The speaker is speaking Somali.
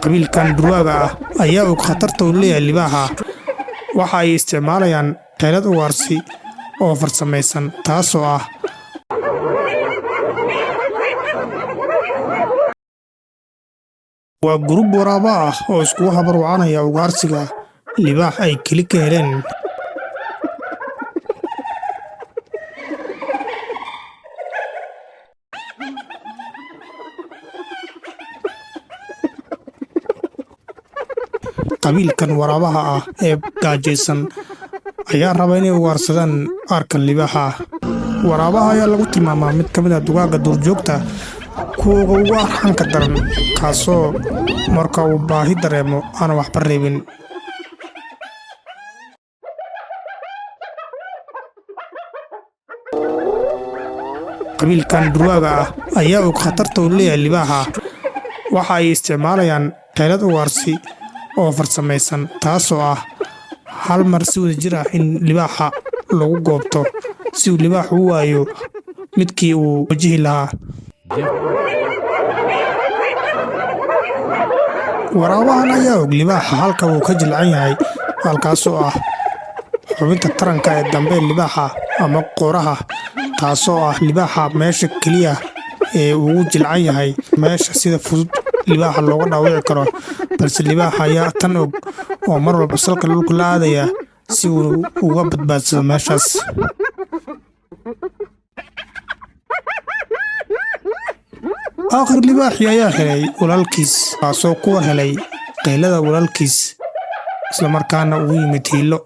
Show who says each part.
Speaker 1: qabiilkan durwaaga ah ayaa og khatarta u leeyahay libaaxa. Waxa ay isticmaalayaan xeelad ugaarsi oo farsamaysan, taasoo ah waa group waraaba ah oo iskugu habarwacanaya ugaarsiga libaax ay keli ka heleen. qabiilkan waraabaha ah ee gaajaysan ayaa raba inay ugaarsadaan arkan libaaxa. Waraabaha ayaa lagu tilmaamaa mid ka mid ah dugaagga duurjoogta kuwa ugu arxanka daran, kaasoo marka uu baahi dareemo aan waxba reebin. qabiilkan durwaaga ah ayaa og khatarta u leeyahay libaaxa. Waxa ay isticmaalayaan xeelad ugaarsi oo farsamaysan, taasoo ah hal mar si wadajir ah in libaaxa lagu goobto si uu libaaxu u waayo midkii uu wajihi lahaa. waraabahan ayaa og libaaxa halka uu ka jilcan yahay, halkaasoo ah xubinta taranka ee dambe libaaxa ama qoraha, taasoo ah libaaxa meesha keliya ee ugu jilcan yahay, meesha sida fudud libaaxa looga dhaawici karo. balse libaaxa ayaa tan og oo mar walba salka dhulka la aadaya si uu uga badbaadsado meeshaas. aakhir libaaxii ayaa helay walaalkiis, kaasoo kuwa helay qaylada walaalkiis, isla markaana ugu yimid hiilo.